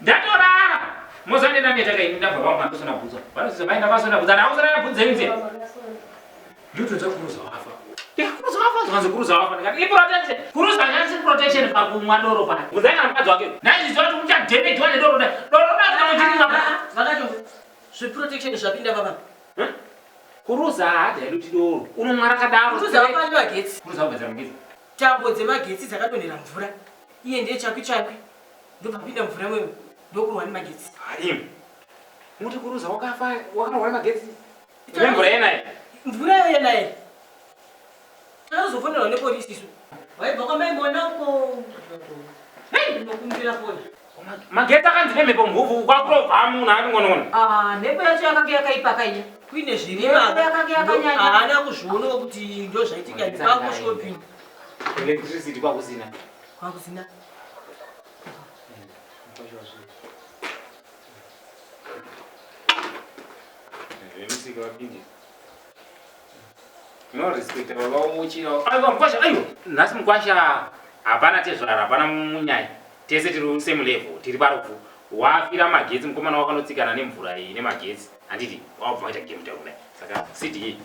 Ndatora. Mozane na neta kai ndabva pamwe pasona bvunza. Vanozisa mai ndavasona bvunza nawo sana bvunza inze. Ndotoza kuruza wafa. Kuruza wafa zvanzi kuruza wafa ngati iprotection. Kuruza ngati protection pakumwa doro pana. Bvunza mukadzi wake. Naizvi zvoti uchadhemedwa nedoro da. Doro da kunochiringa. Vakacho. Zviprotection zvapinda baba. Kuruza hadi yaluti doro. Unomwara kadaro. Kuruza wafa ndi magetsi. Kuruza wabva magetsi. Tambo dzemagetsi dzakadonhera mvura. Iye ndiye chakwi chakwi. Ndopapinda mvura mwewe. Ndokurwa nemagetsi. Hayi. Muti kuruza wakafa wakarwa nemagetsi. Mvura yenaye. Mvura yenaye. Tazofonera nepolisi isu. Waibva kwamai mona uko. Hey, ndinokumbira pona. Magetsi akanzi nemhepo nguvu kwakurobva munhu ari ngonoona. Mhepo yacho yakanga yakaipa kaiya. Kuine zvirima yakanga yakanyanya. Haana kuzvionawo kuti ndo zvaitika ndipako shopping. Electricity kwakusina. Kwakusina. Musika wapindi. No respect baba umuchira. Aiwa mkwasha aiwa. Nasi mkwasha hapana tezvara hapana munyaya. Tese tiri same level, tiri parufu. Wafira magetsi mukomana wakanotsikana nemvura iyi nemagetsi. Handiti wabva waita game down. Saka city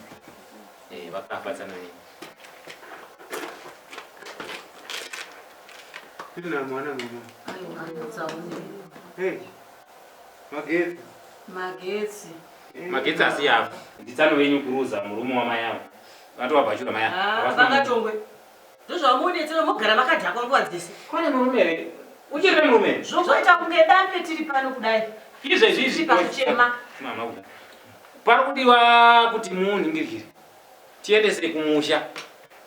vakafatsana nei. Tuna mwana mama. Aiwa tsaone. Hey. Magetsi. Magetsi. Magetsi asi yapo. Nditsano wenyu kuruza murume wamai yavo. Vatova bachura mai yavo. Vakachongwe. Ndozvamudetsera mogara makadhakwa nguva dzese. Kwane murume here. Uchiri murume. Zvokuita kunge dambe tiri pano kudai. Izvezvi pakuchema. Mama kuda. Pari kudiwa kuti muningirikire. Tiendese kumusha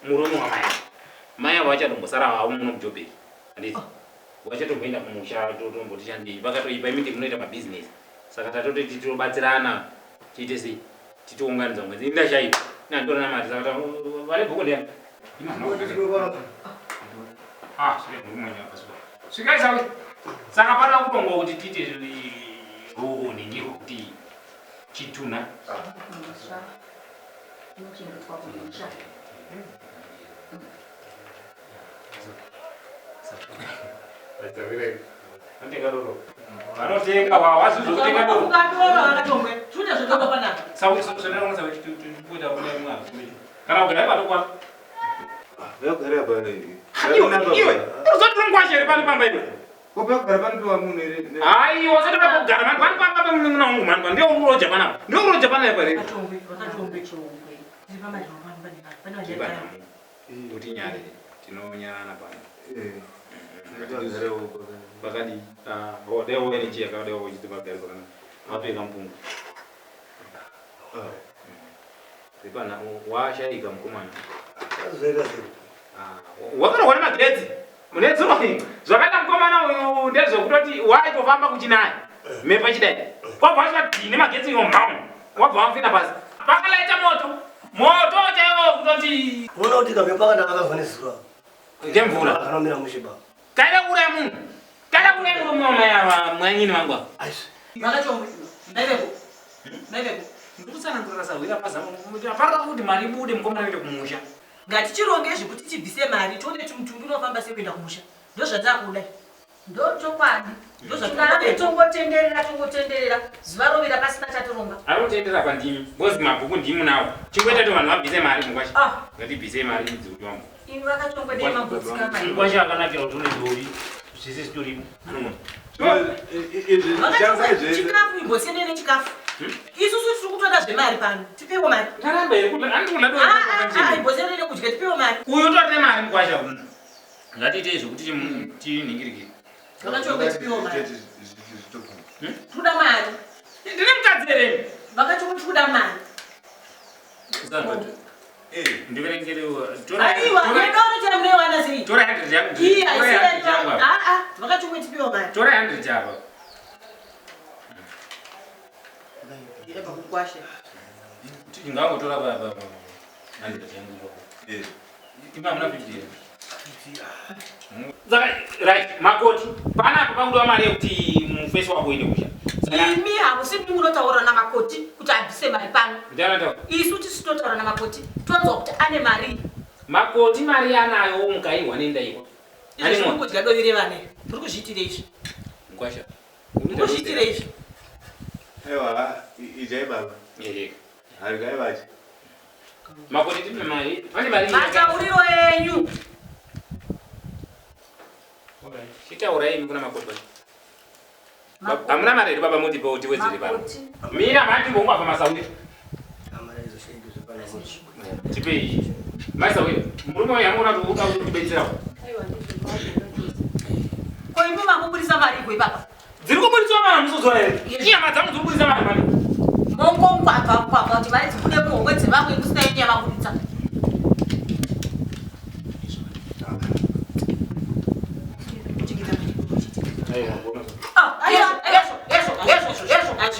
murume wamai yavo. Mai yavo vachatombosara havo muno muJobg. Handiti. Vachatomboenda kumusha totomboti chandii. Vakatoipa imiti munoita mabusiness. Saka tatoti titobatsirana tiite sei titounganidza mwedzi ndashaipa nandorana mari saka vale bhuku ndiya svikaisawe saka pana kutongwa kuti tiite runingiro kuti chituna Antekaroro. Anotenga wawazizotenga doro. Ukadoro Tuna zvotoka panapa. Sawa sonera sawa kuita kune mwana. Kana ugara patokwa. Yogara bani. Iwe. Uzoti ngwashere pali pamba iwe. Kopa gara bani to amu nere. Ai, uzoti pakugara mani pali pamba pa munhu wangu mani. Ndio uroja panapa. Ndio uroja panapa pale. Vakachongwe chongwe. Tiri pamadziro pamba pana vajaya. Kuti nyare tinonyana pana. Ngazare uko. Bakadi deo energy yakadeo kuchitima gari kana. Mapeka mpungu. Ripana washaika mukomana. Zvera. Wakana magetsi. Munedzwa zvakaita mukomana uyu ndezvo kutoti waitofamba kuchinaye. Mepa chidai. Kwabva dine magetsi yombamo. Wabva wamfina pasi. Pakalaita moto. Moto chaiwo kutoti unoona kuti kamepa kana akavhanisirwa. Ngemvura. Anomira mushiba. Kaida kura munhu. Kaida kura murume wamaya mwanyini wangu. Aish. Vakachongwe. Ndaiveko. Ndikutsanangurira sahwira pazamu kuti apara kuti mari bude mukomana kuende kumusha. Ngatichironge zvekuti tibvise mari tione kuti mutumbi unofamba sei kuenda kumusha. Ndozvatakuda. Ndochokwadi. Ndozvatakuda. Tongotenderera. Zuva rovira pasina chatoronga. Arotendera pandimi. Bozi mabhuku ndimu nawo. Chingweta to vanhu vabvise mari mungwashi. Ngatibvise mari mudziro wambo. Imi vakachongwe dai mabhotsi kamai. Mungwashi akanakira kuti une dori. Zvese sitorimo. Chikafu imbosiyene nechikafu. Isusu tiri kutoda zvemari pano. Tipewo mari. Taramba here kuti andikunda dori. Imbosiyene nekudya tipewo mari. Uyu utori nemari mungwashi uno. Ngatiite zvekuti tiningirikire. Vakachongwe tipewo mari. Toda mari. Ndine mukadzi here. Vakachongwe toda mari. Ndiverengerewo. Aiwa, ndinoro chamunowana sei? Tora 100 yangu. Iya, isiya. Vakachongwe tipewo mari. Tora 100 yako. Ndeba kukwasha. Tingangotora baba. 100 yangu. Imamuna 50. Right, makoti. Pana pakudiwa mari yekuti mufesi wako uende kusha. Imi hamusini munotaura namakoti kuti abvise mari pano. Ndiyana. Isu tisitotaura namakoti. Tonzwa kuti ane mari. Makoti mari anayo mukaiwa nendaiwa. Ani mukudya dovire vane. Tiri kuzviitira izvi. Mkwasha. Ngoshitira izvi. Ewa, ijai baba. Hari kai vachi. Makoti tine mari. Pane mari. Matauriro enyu. Chitaura imi kuna makoti basi. Amuna mari baba muti pa uti wedzere baba. Mira mati mbongwa pa masauri. Amara izo shindu zvepana muchi. Tipei. Masauri. Murume yamuna kubetsera. Aiwa ndizvo. Ko imi makubudisa mari kwe baba. Dziri kubudisa mari muzozora ere? Nyama dzangu dziri kubudisa mari. Mongo mkwapa kuti mari dzikude muhomwe dzevamwe kusina nyama kubudisa.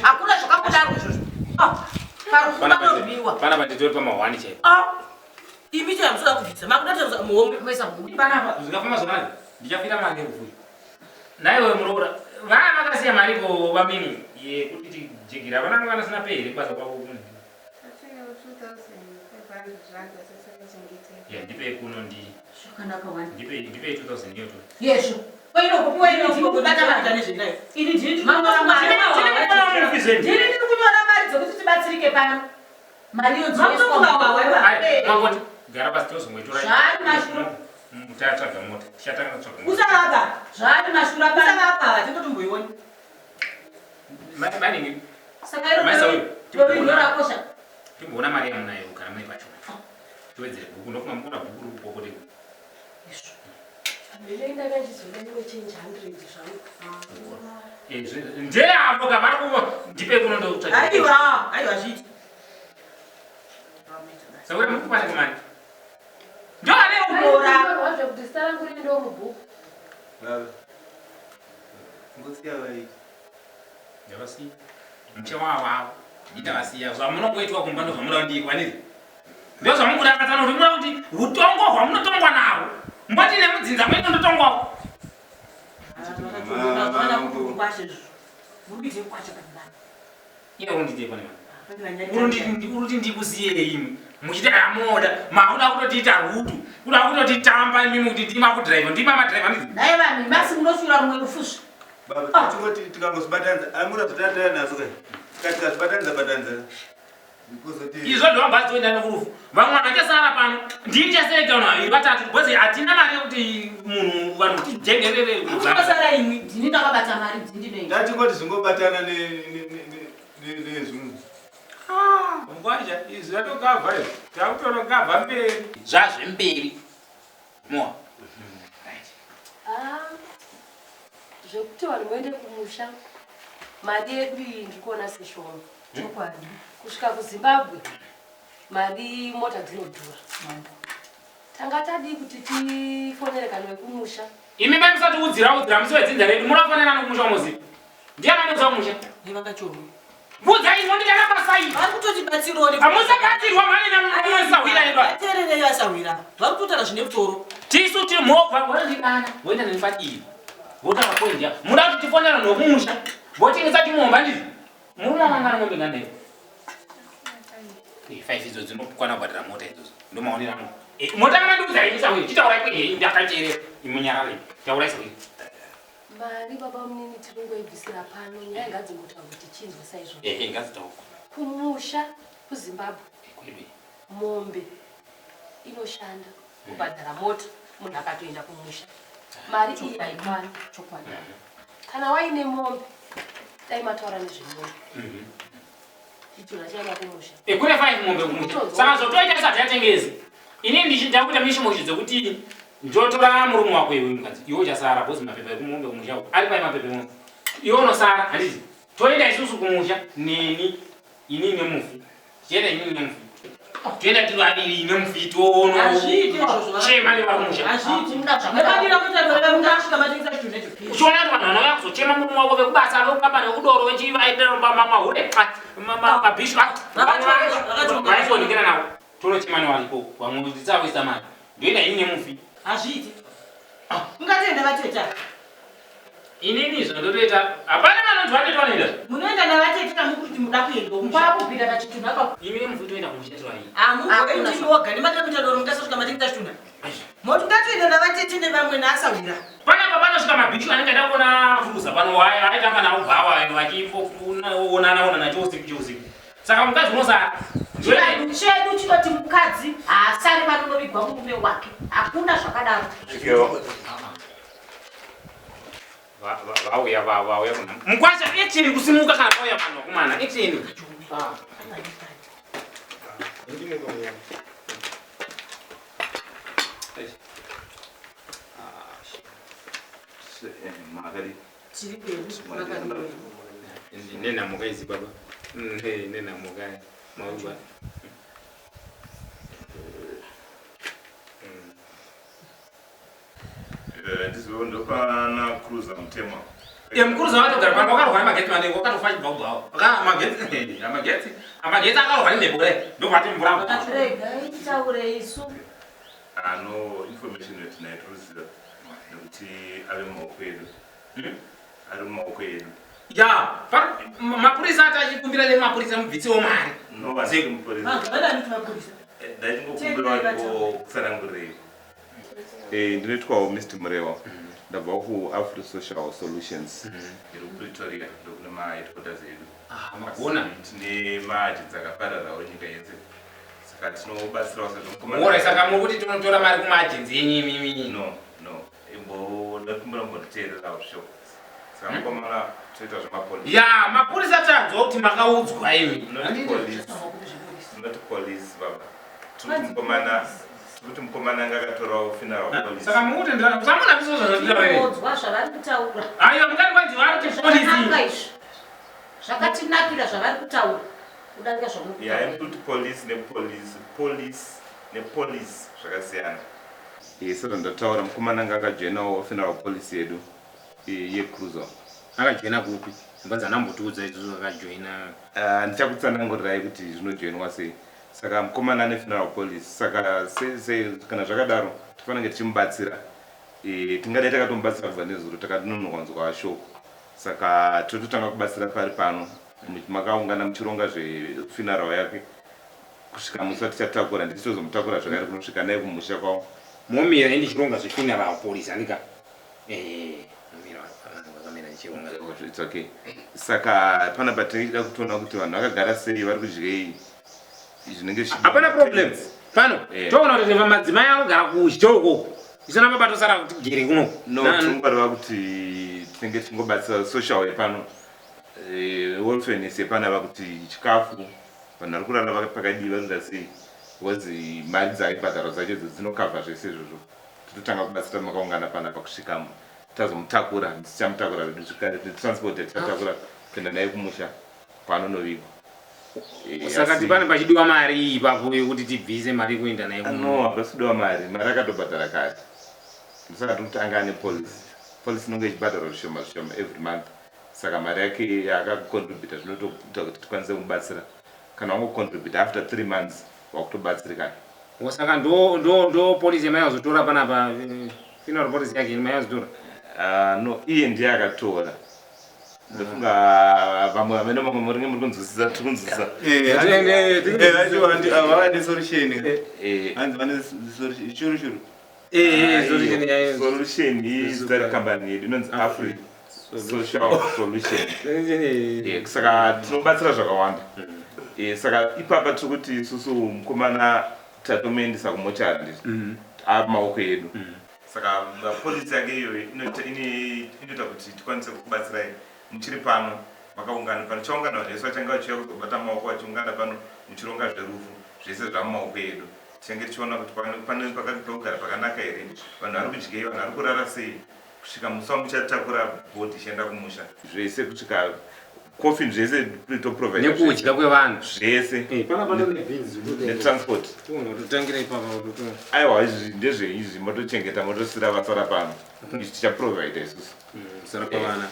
Hakuna zvakakudaro izvozvo. Pana patitori pamahwani chaipo. Imi chamusoda kubvisa. Makudata muhombe Kwesa muhombe. Panapa zvikafamba zvonazvo ndichafira mari yerufu. Naiwe muroora vana vakasiya mari ko vamini yekuti tijegira vana vana sina pei rekwaza kwavo kuno. Ndipe kuno ndi. Zvakanaka wani. Ndipe 2000 yoto. Yesho. Koino kupuwa ino kubata mari nezvinai. Ini ndiri mama mari. Ndiri kunyora mari dzokuti tibatsirike pano. Mari yo dzinoiswa Mangoti gara basi tozomwetora. Zvani mashuru. Mutatsvaga mota. Tichatanga kutsvaga mota. Usavaka. Zvani mashuru apana. usavaka tingotomboiona. Mani Saka iro ndora kosha. timboona mari yamunayo kana mai pacho. Tiwedzere bhuku ndokuma mukona bhuku riri kupokote. Ndenda kanjizona niwe change 100 zvangu. Ndeapo kamari kuvo ndipe kuno ndotsvaga. Aiwa zviti. Sauri mukupata kumani. Ndoane ubora. Wazve kuti sara nguri ndo mubhuku. Baba. Ngotsiya vai. Ndavasi. Mchewawa. Ndavasiya. Zvamunongoitwa kumba ndo zvamunoda ndikwa nini? Ndo zvamungodakadzana kuti munoda kuti utongo hwamunotongwa nawo. Mboti nemudzinza mwedu ndotongwa. Iye undite pane mani. Uruti ndikusiye imi. Muchita yamoda. Makuda kutotita rutu. Kuda kutotitamba imi kuti ndima kudrive. Ndima madrive ndizi. Naye vanhu basi munoshura rumwe rufushi. Baba, tingoti tikangosibatanza, amura tutataya naso kai. Katika sibatanza batanza. Izvo ndovambatsi toenda nokurufu. Vamwe vachasara pano. Ndichaseka naviri vatatu. Bhozi hatina mari yekuti munhu vanhu tijengerere. Unosara imwi. Ndini ndakabata mari dzindinoita. Ngatingoti zvingobatana nezvimwe. Ngwanja izvi zvatogavha izvi. Takutonogavha mberi. Zvazvemberi. Moa. Zvekuti vanhu voende kumusha mari yedu iyi ndikuona seshoma. Chokwadi. Kusvika kuZimbabwe mari mota dzinodhura. Tanga tadi kuti tifonere kana wekumusha. Imi mamusati udzira musiwedzinza redu munofanira nokumusha muzivi. Ndiye manoza kumusha. Ndivangachomwe. Budza izvo ndikana pasai. Vari kutotibatsirawo ne. Hamusabatsirwa mari namusawira yedu. Aterere yasawira. Vari kutotara zvine mutoro. Tisu tiri movha wandikana. Woenda nenifadiri. Vota mapoinja. Muda kuti tifonera nokumusha. Votengesa timomba ndizi. Murume wangana ngombe ngandai. 5 idzo dzinokwana kubhadhara mota idzodzo. Ndomaonera mo. Mota ngamandiudza ini sawiri. Chitaura ikwe ndakachere imunyarare. Taura sawiri. Mari baba munini tiringoibvisira pano nyaya ngadzingota kuti chinzwa saizvo. Ngadzitaura. Kumusha kuZimbabwe. Kwedu. Mombe inoshanda kubhadhara mota munhu akatoenda kumusha. Mari iyi haikwani. Chokwadi. Kana waine mombe dai mataura nezvemombe. Ichona chaida kumusha. Kune 5 mombe kumusha. Saka zvotoita isati yatengezi. Ini ndichida kuita mishimoshi dzekuti ndotora murume wako iwe mukadzi. Iwe uchasara bhozi mapepa ekumombe kumusha. Ari pai mapepa emombe. Iwe unosara handiti. Toenda isusu kumusha neni ini nemufi. Tienda ini nemufi. Tienda tiri vaviri nemufi tono. Azviti izvozvo. Chema nevakumusha. Azviti mudakadira kuti vanhu vasvika matengesa zvinhu nezvo. Uchiona kuti vanhu vanoya kuzochema murume wako vekubasa vekukamba nekudoro vechivaitira mahule mabhishu vaizonekera navo tonochema nevaripo vamwe dzitsavoisa mari ndoenda ini nemufi. Azviti. Ungatienda vateta. Inini zvondotoita hapana vanonzi vateta vanoenda. Munoenda navateta mukuti muda kuenda kumusha. Kwakubvira pachitunhu akwa. Imi nemufi toenda kumushatira iyi. Amungoendimoga nemadamutadoro mutasvika matengesa zvinhu. Moti ngatienda navatete nevamwe naasawira. Panapa panosvika mabhishu Bichu anenge ndakona kuruza pano waya aitanga nawo bhawa vachiona nacho usiku. Saka mukadzi unosa chedu chinoti mukadzi haasari panonovigwa murume wake. Hakuna zvakadaro. Vauya mukwasha action kusimuka kana pauya pano kumana action. Nena muka izi baba. Nena muka mauba. Ndizondo pana Kuruza mtema. Mkuruza watogara pano wakarwa mageti mane wakatofanya bhaubhao. Mageti akarwa nebore. Ndo vati mvura. Taure isu. Ano information yetinaituruziva nekuti ave mumaoko edu. Ari mumaoko edu. Ya, mapurisa atachikumbira nemapurisa mubvitsiwo mari. No vasemupurisa. Ndaitingokumbira kutsanangurei. Ndinoitwawo Mr. Murewa. Ndabva kuAfri Social Solutions. Iri kuPretoria ndokune maheadquarters edu. Magona tine maji dzakapararawo nyika yese. Saka tinobatsirawo Mora saka mukuti tinotora mari kumajenzi yenyu. No. Ndakumbira mbotiteererawo zvishoko. Saka mukomana toita zvemapolisi. Ya, mapurisa tanzwa kuti makaudzwa imi. Not police baba. Kuti mukomana ngakatorawo funeral police. Saka mukuti samuna biso zvazvira. Odzwa zvavari kutaura. Ayo mukati kwanzi vari kuti police. Zvakatinakira zvavari kutaura. Kudarika Yeah, kuti police nepolice zvakasiyana. Saka ndataura mukomana ngakajoinawo funeral police yedu yeKuruza. Akajoina kupi? Mbanza nambotiudza izvo akajoina. Ndichakutsanangurirai kuti zvinojoinwa sei. Saka mukomana nefuneral police. Saka kana zvakadaro tofanira tichimubatsira. Tingadai takatomubatsira kubva nezuro takanonowanzwa shoko. Saka tototanga kubatsira pari pano. Makaungana muchironga zvefuneral yake. Kusvika musi watichatakura nditizomutakura zvakare kunosvika naye kumusha kwawo. Momira indi chironga zvefuneral police andika. It's okay. Saka pana patinida kutoona kuti vanhu vakagara sei vari kudyei. Hapana problem. Pano toona kuti madzimai anogara kuchitoko. Isana mabato sara kuti gere kuno. No, tinobarwa kuti tinenge tingobatsira social yepano. Welfareness yepano ava kuti chikafu. Vanhu vari kurara pakadii vari sei. Wazi mari dzaibhadhara dzacho dzinokavha zvese izvozvo. Totanga kubatsira makaungana pana pakusvika tazomutakura ndichamtakura transport yatichatakura kuenda naye kumusha kwaanonovigwa. Saka tipane pachidiwa mari ipapo yekuti tibvise mari kuenda naye kumusha. No, hapasidiwa mari akatobhadhara kare. Saka tokutanga nepolice inonge ichibhadhara zvishoma every month. Saka mari yake yakacontributa zvinotoita kuti tikwanise kumubatsira. Kana wangocontributa after 3 months wakutobatsirikana. Saka ndo police yamayazotora panapa funeral police yake yamayazotora. No, iye ndiye akatora. Ndofunga vamwe vamene mamwe muringe muri kunzwisisa tikunzwisisa. Avane solution. Hanzi vane solution. Solution is the company yedu inonzi Afri Social Solution. Saka tinobatsira zvakawanda. Saka ipapa tiri kuti isusu mukomana tatomuendesa kumochari ndizvo. Ava maoko edu. Saka polisi yake iyoyo inoita kuti tikwanise kubatsirai muchiri pano makaungana pano chaungana zvese vachange vachiuya kuzobata maoko vachiungana pano muchironga zverufu zvese zvamumaoko edu tichange tichiona kuti pane pakagara pakanaka here vanhu vari kudyei vanhu vari kurara sei kusvika musi wamuchatakura bhodhi ichienda kumusha zvese kusvika coffin zvese toprovide nekudya kwevanhu zvese panapa nebhinzi netransport totangira ipapa aiwa izvi ndezveizvi motochengeta motosira vasara pano izvi tichaprovide isusu sara pavana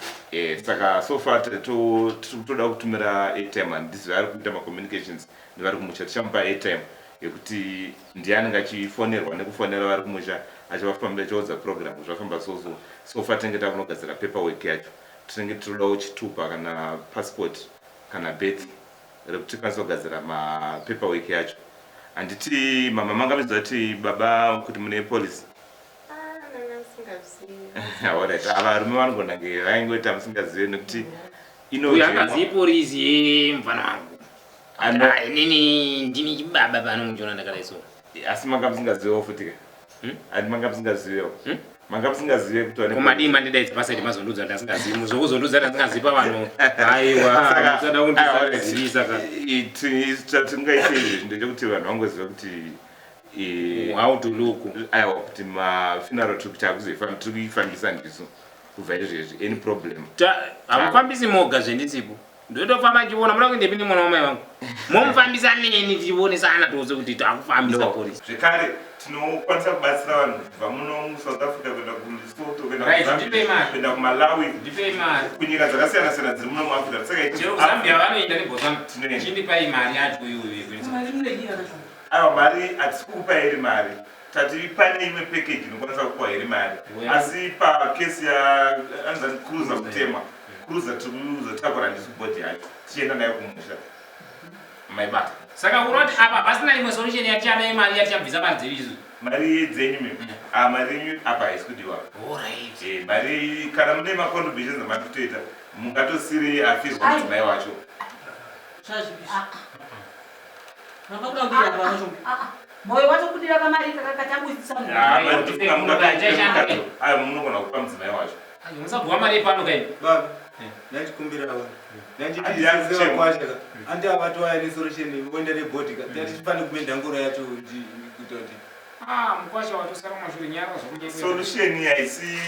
saka so far toda kutumira airtime handisi vari kuita macommunications nevari kumusha tichamupa airtime yekuti ndiye anenge achifonerwa nekufonera vari kumusha achivafambira achiudza program zvafamba so far tinenge takunogadzira paperwork yacho tinenge tirodawo chitupa kana passport kana birth rekuti tikwanisa kugadzira mapaperwork yacho. Handiti mama mangamidza kuti baba kuti mune police Alright, varume vanogona kunge vaingoita musingazive nekuti uyangazive polisi mufana wangu inini ndini chibaba pano muchona ndakadai so asi manga musingazivewo futi ati manga musingazivewo manga musingazive kuti komadii mandidaidzi pasaidi mazondudza ndasingazivi muzokuzondudza ndasingazipa vanhu aiwa musada kundizivisa tingaite izvi ndechekuti vanhu vangoziva kuti how to look aiwa kuti mafuneral tiri kuifambisa ndiso kubva izvezvi any problem hamufambisi moga zvendisipo ndotofamba ndichiona muda kuende pindi mwana wamai vangu momufambisa neni tichionesana tose kuti takufambisa polisi zvekare tinokwanisa kubatsira vanhu kubva muno muSouth Africa kuenda kuLesotho kuenda kuMalawi kunyika dzakasiyana siyana dziri muno muAfrica saka Zambia vanoenda nebhosana chindipai mari yacho aiwa mari hatisi kukupa iri mari tati pane imwe package inokwanisa kupa iri mari asi pakesi yaanzani cruiser kutemwa cruiser tikuzotakura ndisu bhodhi yacho tichienda nayo kumusha maibata saka uroti apa pasina imwe solution yatichada imari yatichabvisa mari dzevizo mari dzenyu mari yenyu apa haisi kudiwa mari kana mune macontributions amari kutoita mungatosiri afizwa mudzimai wacho moyo watokudira kamari kakatambudisa munogona kupa mudzimai wacho musabhuwa mari yepano kaini baba ndachikumbirawo nandiziva kwasha andi avatowaya nesolution voenda nebhodhi tichifane kumenda ngoro yacho kuita kuti mukwasha watosara mashure nyara solution haisi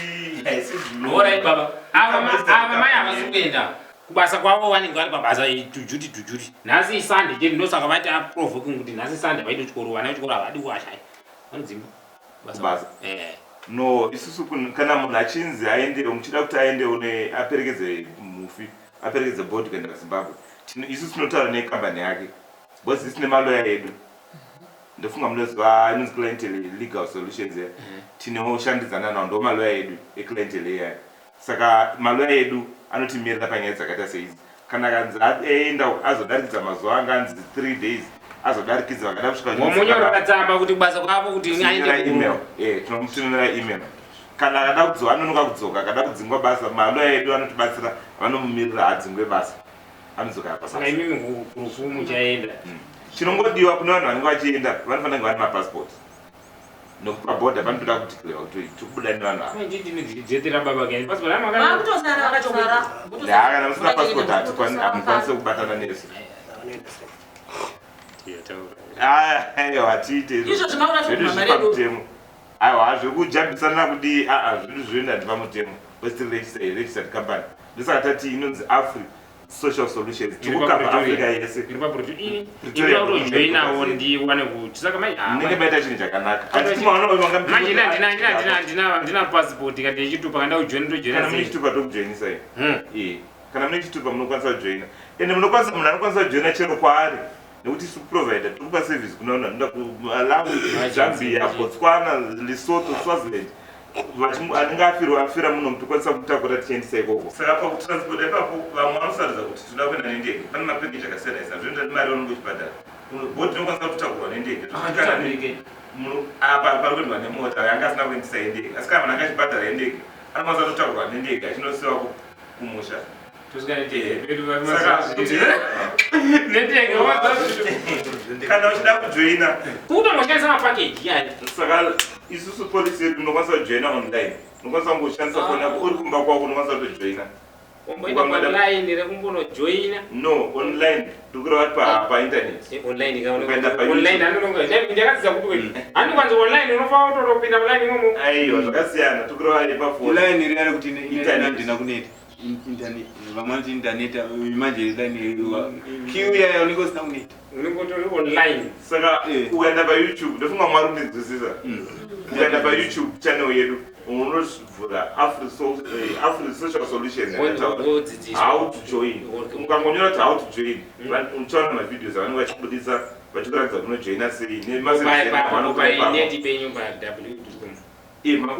alright baba ava mai havasi kuenda kubasa kwavo vanenge vari pabasa tujuti nhasi isande chete ndosaka vati aprovoking kuti nhasi isande vaito chikoro vana vechikoro havadi kuwashai vanodzimba basa no isusu kana munhu achinzi aendewo muchida kuti aendewo aperekedze mufi aperekedze bhodhi kuenda kuZimbabwe isusu tinotaura nekambani yake because isine maloya edu ndofunga munoziva inonzi clientele legal solutions tinoshandidzana nawo ndo maloya edu eclientele iyaya saka maloya edu anotimirira panyaya dzakaita seidzi kana kanzi aenda azodarikidza mazuva anga anzi 3 days azodarikidza vakada kusvika tsamba kuti basa kwavo kuti tinomutumira email kana akada kudzoka anonoka kudzoka akada kudzingwa basa maloya edu anotibatsira vanomumirira adzingwe basa anodzoka saka imimi Rufu muchaenda chinongodiwa kune vanhu vanenge vachienda vanofanira kunge vane mapassport nokupa bhodha panotoda kudeclare kuti tikubuda nevanhu ava nditira baba kani passport kana musina passport hamukwanisi kubatana nesu aiwa hatiite zvedu zvipamutemo aiwa zvekujambisana kudi zvedu zvoenda ndipamutemo westiri registered company ndosaka tati inonzi afri social solutions tikukapa africa yese iripaprojoinawo ndiwane kuti saka munenge maita chinhu chakanaka manje ndina passport kati ndechitupa kanda kujoina tojoina kana mune chitupa tokujoinisai kana mune chitupa munokwanisa kujoina ende munhu anokwanisa kujoina chero kwaari nekuti isi kuprovider tikupa service kunaona nda kuMalawi, Zambia, Botswana, Lesotho, Swaziland anenge afira muno tokwanisa kutakura tichiendisa ikoko saka pakutransport ipapo vamwe vanosaridza kuti tinoda kuenda nendege pane mapackage akasiyana siyana zvinoenda nemari yaunenge uchibhadhara bhodhi inokwanisa kutakurwa nendege pari kuendwa nemota yanga asina kuendisa yendege asi kana vanhu angachibhadhara yendege anokwanisa kutakurwa nendege achinosiwa kumusha kana uchida kujoina kutomoshandisa mapakeji saka isusu polisi yedu unokwanisa kujoina online unokwanisa kungoshandisa kuona uri kumba kwako unokwanisa kutojoina online rekumbonojoina no online tukura vari painternet online ndakadzidza kuti andikwanzi online unofaa kutopinda online imomo aiwa zvakasiyana tukura vari pafoni online riyari kuti ndina kuneti vamanti internet manje line kiu yayo unenge usina kuneti unengotori online saka ukaenda paYouTube ndofunga mwari unonzwisisa ukaenda paYouTube channel yedu unovhura afri social solution how to join ukangonyora kuti how to join uchaona mavideos avanenge vachibudisa vachikuratidza kunojoina sei nemapaineti penyu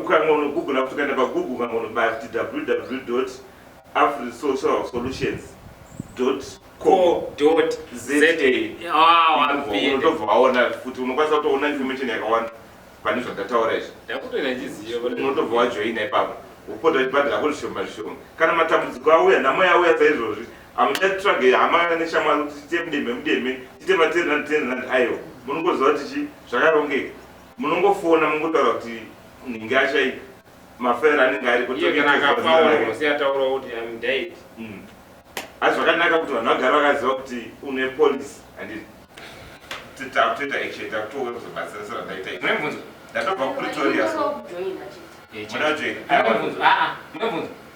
ukangonogoogle kuti ukaenda pagoogle ukangonobati www.afrisocialsolutions.co.za unotobva waona futi unokwanisa kutoona information yakawanda pane zvandataura izvi ndakutoina ndiziyo unotobva wajoina ipapo upota uchibhadhira kuti shoma shoma kana matambudziko auya nhamo yauya saizvozvi hamuchatsvage hama neshamwari kuti tiite mudeme tiite ma10 aiwa munongoziva kuti chi zvakarongeka munongofona mungotaura kuti ninge achaipa mafero anenge ari kutosiyataura kuti amdied asi zvakanaka kuti vanhu vagara vakaziva kuti une polisi handiti takutoita action takutowe kuzobatsirasira ndaita mune ndatobva kupretoria so munajoina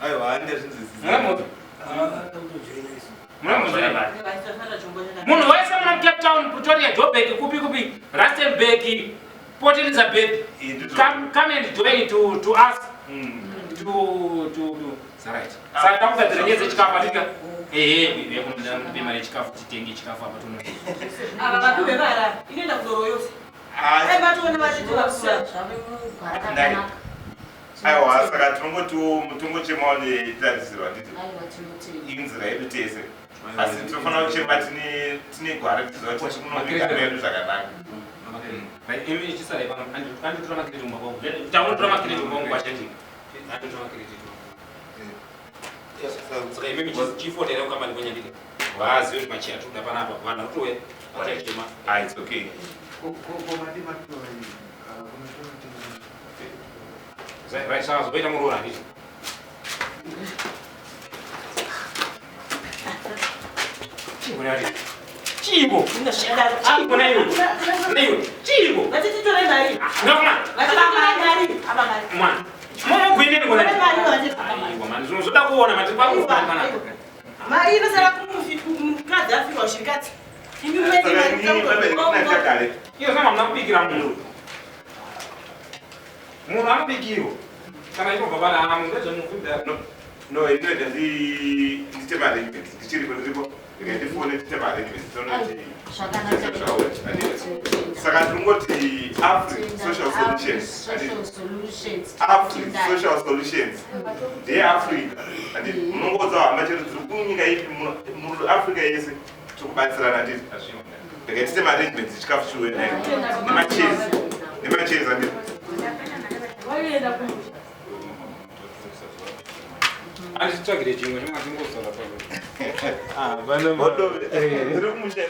aiwa hande zvinzizi munhu wese muna mucape town pretoria joburg kupi rustenburg port elizabeth come and join to us right saka takugadzira nyaya dzechikafu atika bema rechikafu titenge chikafu apa tuno ava vapiwe vara inoenda kudoro yose aivatione vachitovakusura aiwa saka tinongochemawo netarisirwa nditi inzira yedu tese asi tinofanira kuchema tine gwara tiziva kuti munobika medu zvakanaka saka imemi chifotera kukambani kwenyandika vazive kuti machia toda panapa vanhu vakutouya vachachema it's okay saka zoita muroora handiti chivo chivo vatititore mari mwana momogwineni zoda kuona matipakufanana mari inosara kumukadzi afikwa ushirikadzi iyo zama munakubikira munhu anobikirwa kana inobva pana amu ndezvemufunda no inoita nditema arrangements ndichiri kundiripo ndifone nditema arrangements saka tinongoti social solutions ndeyeafrica andi munongodza hama chero tiri kunyika ipi muafrica yese tikubatsirana nditi ndikatitema arrangements chikafu chiwenayo nemachezi anditi andititsvagire chimwe chimwe atingozora ndiri kumusha